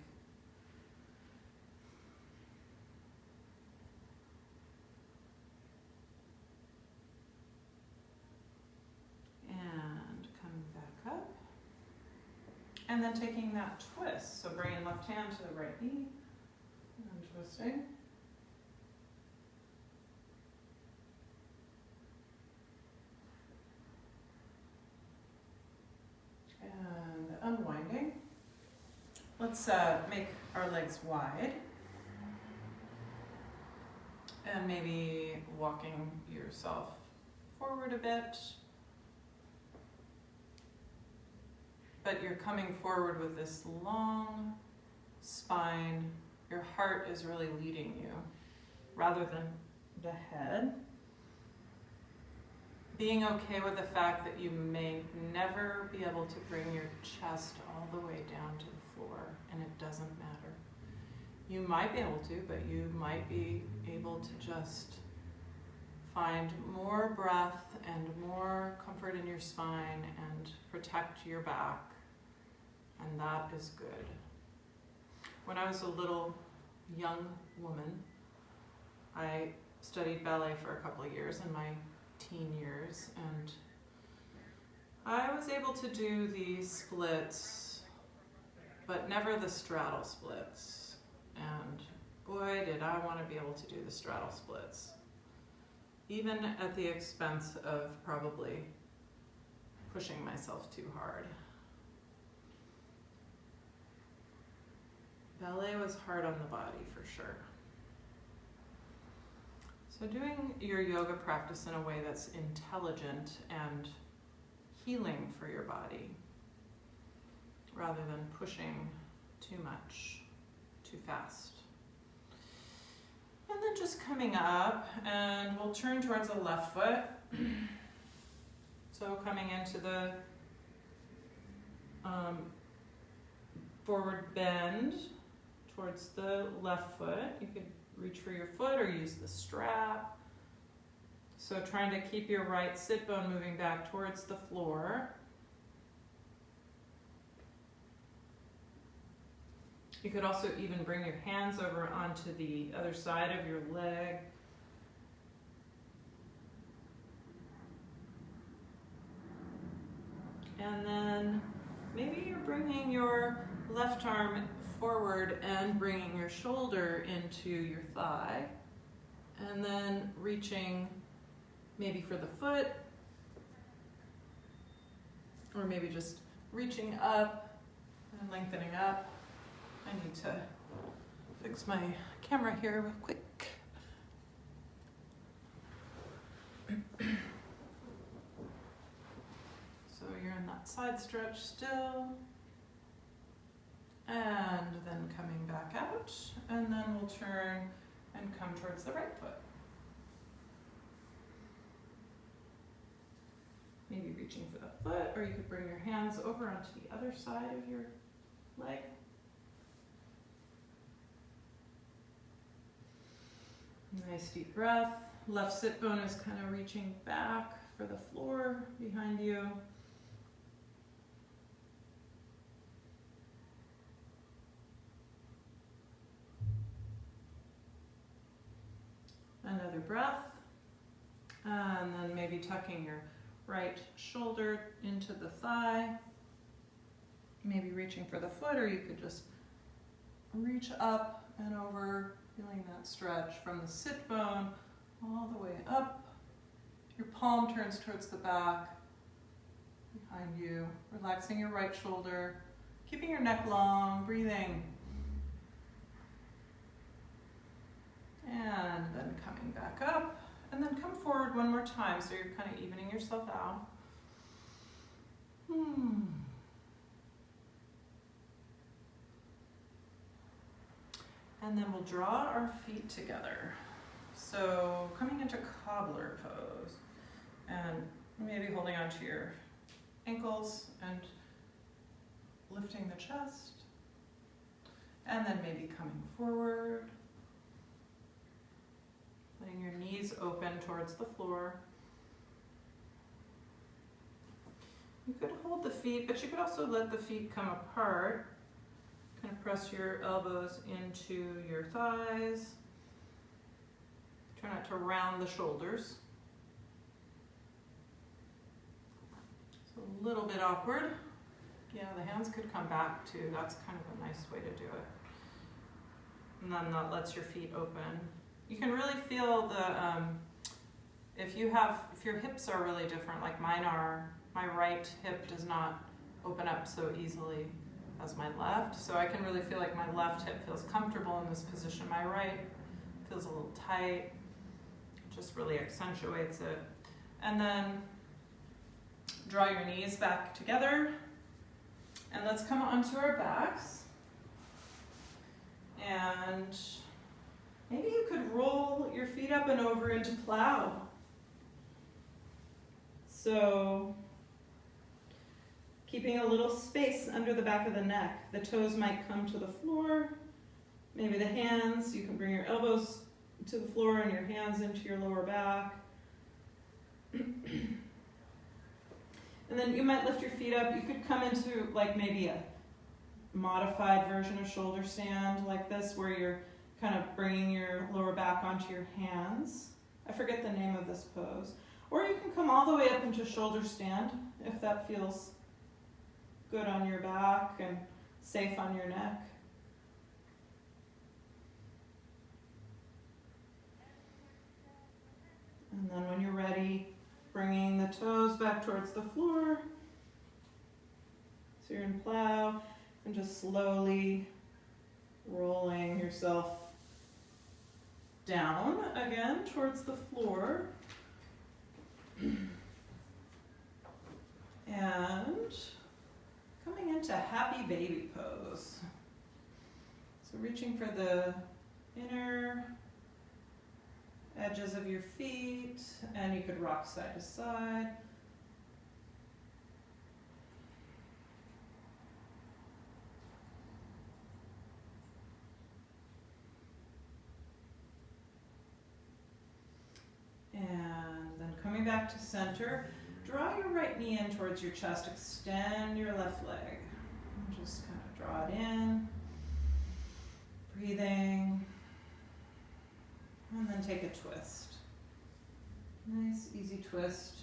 And then taking that twist. So bringing left hand to the right knee and twisting. And unwinding. Let's make our legs wide. And maybe walking yourself forward a bit. But you're coming forward with this long spine. Your heart is really leading you rather than the head. Being okay with the fact that you may never be able to bring your chest all the way down to the floor, and it doesn't matter. You might be able to, but you might be able to just find more breath and more comfort in your spine and protect your back, and that is good. When I was a little young woman, I studied ballet for a couple of years in my teen years, and I was able to do the splits, but never the straddle splits. And boy, did I want to be able to do the straddle splits, even at the expense of probably pushing myself too hard. Ballet was hard on the body for sure. So doing your yoga practice in a way that's intelligent and healing for your body, rather than pushing too much, too fast. And then just coming up, and we'll turn towards the left foot. So coming into the forward bend towards the left foot. You could reach for your foot or use the strap. So trying to keep your right sit bone moving back towards the floor. You could also even bring your hands over onto the other side of your leg. And then maybe you're bringing your left arm forward and bringing your shoulder into your thigh, and then reaching maybe for the foot, or maybe just reaching up and lengthening up. I need to fix my camera here real quick. So you're in that side stretch still. And then coming back out, and then we'll turn and come towards the right foot. Maybe reaching for the foot, or you could bring your hands over onto the other side of your leg. Nice deep breath. Left sit bone is kind of reaching back for the floor behind you. Another breath, and then maybe tucking your right shoulder into the thigh, maybe reaching for the foot, or you could just reach up and over, feeling that stretch from the sit bone all the way up. Your palm turns towards the back, behind you, relaxing your right shoulder, keeping your neck long, breathing. And then coming back up, and then come forward one more time, so you're kind of evening yourself out. And then we'll draw our feet together. So coming into cobbler pose, and maybe holding onto your ankles and lifting the chest, and then maybe coming forward. Letting your knees open towards the floor. You could hold the feet, but you could also let the feet come apart. Kind of press your elbows into your thighs. Try not to round the shoulders. It's a little bit awkward. Yeah, the hands could come back too. That's kind of a nice way to do it. And then that lets your feet open. You can really feel the, if your hips are really different, like mine are, my right hip does not open up so easily as my left. So I can really feel like my left hip feels comfortable in this position. My right feels a little tight. Just really accentuates it. And then draw your knees back together. And let's come onto our backs. And maybe you could roll your feet up and over into plow. So keeping a little space under the back of the neck. The toes might come to the floor. Maybe the hands, you can bring your elbows to the floor and your hands into your lower back. And then you might lift your feet up. You could come into like maybe a modified version of shoulder stand like this, where you're kind of bringing your lower back onto your hands. I forget the name of this pose. Or you can come all the way up into shoulder stand if that feels good on your back and safe on your neck. And then when you're ready, bringing the toes back towards the floor. So you're in plow, and just slowly rolling yourself down again towards the floor. And coming into happy baby pose. So reaching for the inner edges of your feet, and you could rock side to side. And then coming back to center, draw your right knee in towards your chest, extend your left leg. And just kind of draw it in, breathing. And then take a twist. Nice, easy twist.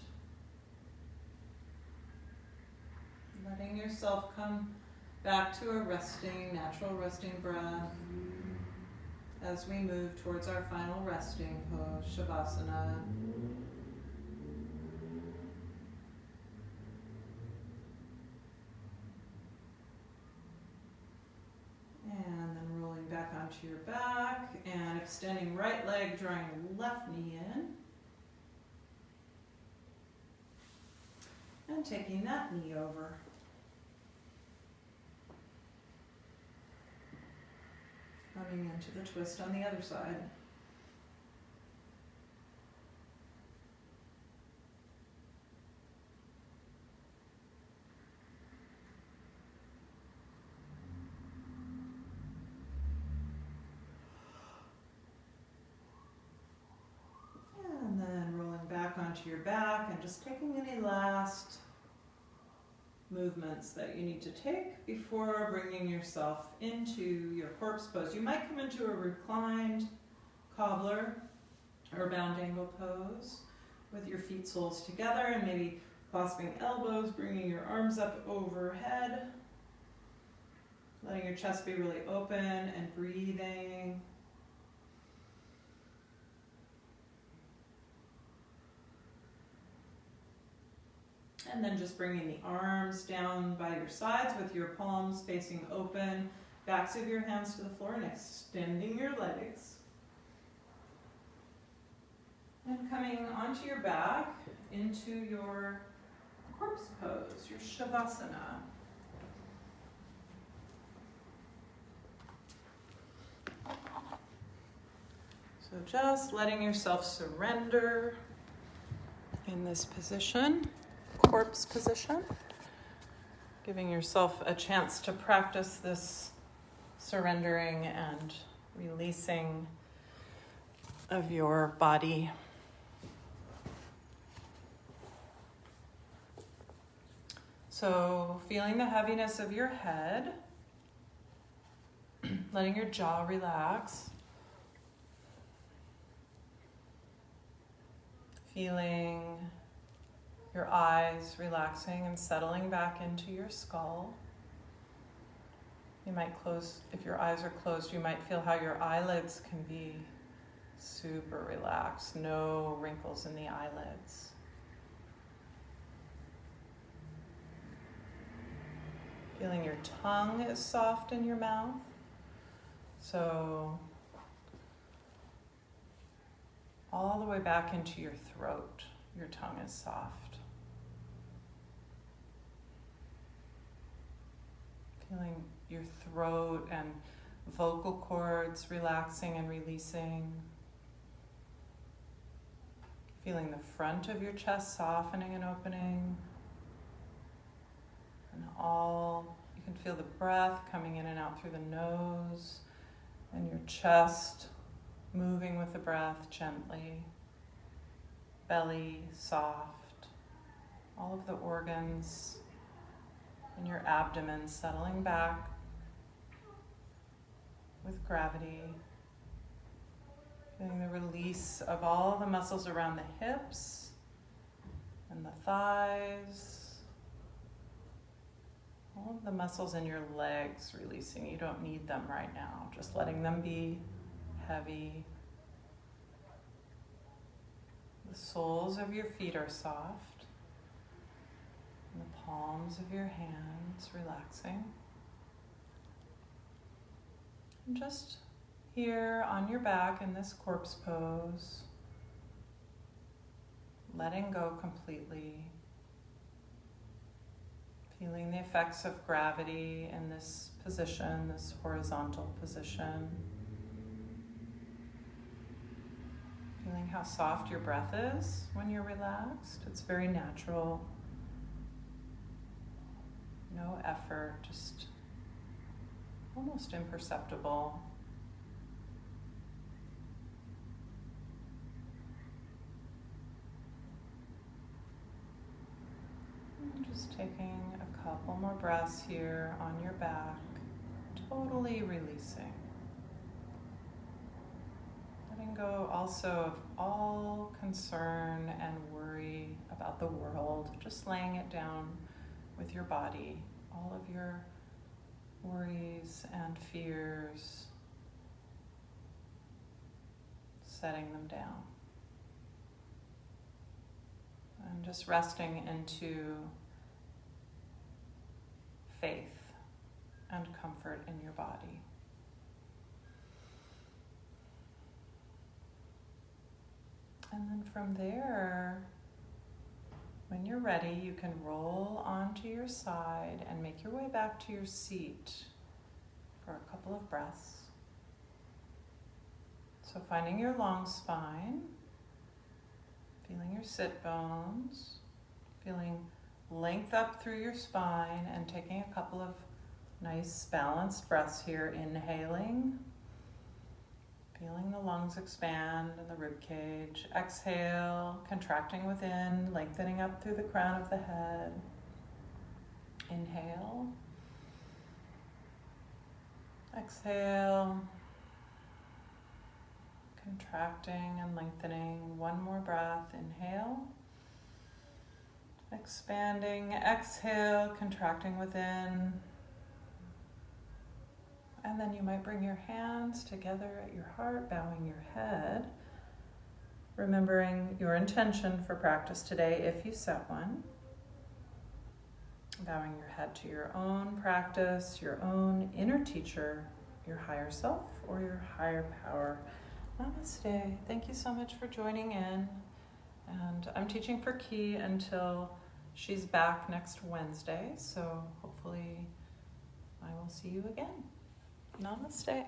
Letting yourself come back to a resting, natural resting breath as we move towards our final resting pose, Shavasana. And then rolling back onto your back and extending right leg, drawing left knee in. And taking that knee over. Coming into the twist on the other side. And then rolling back onto your back and just taking any last movements that you need to take before bringing yourself into your corpse pose. You might come into a reclined cobbler or bound angle pose with your feet soles together and maybe clasping elbows, bringing your arms up overhead, letting your chest be really open and breathing. And then just bringing the arms down by your sides with your palms facing open, backs of your hands to the floor, and extending your legs. And coming onto your back into your corpse pose, your Shavasana. So just letting yourself surrender in this position. Corpse position, giving yourself a chance to practice this surrendering and releasing of your body. So feeling the heaviness of your head, letting your jaw relax, feeling your eyes relaxing and settling back into your skull. You might close, if your eyes are closed, you might feel how your eyelids can be super relaxed, no wrinkles in the eyelids. Feeling your tongue is soft in your mouth. So all the way back into your throat, your tongue is soft. Feeling your throat and vocal cords relaxing and releasing. Feeling the front of your chest softening and opening. And you can feel the breath coming in and out through the nose, and your chest moving with the breath gently. Belly soft. All of the organs in your abdomen settling back with gravity. Feeling the release of all the muscles around the hips and the thighs. All of the muscles in your legs releasing. You don't need them right now. Just letting them be heavy. The soles of your feet are soft. And the palms of your hands relaxing. And just here on your back in this corpse pose, letting go completely. Feeling the effects of gravity in this position, this horizontal position. Feeling how soft your breath is when you're relaxed. It's very natural. No effort, just almost imperceptible. And just taking a couple more breaths here on your back, totally releasing. Letting go also of all concern and worry about the world, just laying it down with your body, all of your worries and fears, setting them down. And just resting into faith and comfort in your body. And then from there, when you're ready, you can roll onto your side and make your way back to your seat for a couple of breaths. So finding your long spine, feeling your sit bones, feeling length up through your spine, and taking a couple of nice balanced breaths here, inhaling. Feeling the lungs expand and the rib cage. Exhale, contracting within, lengthening up through the crown of the head. Inhale. Exhale. Contracting and lengthening. One more breath. Inhale. Expanding. Exhale, contracting within. And then you might bring your hands together at your heart, bowing your head, remembering your intention for practice today if you set one. Bowing your head to your own practice, your own inner teacher, your higher self, or your higher power. Namaste. Thank you so much for joining in. And I'm teaching for Ki until she's back next Wednesday, so hopefully I will see you again. Namaste.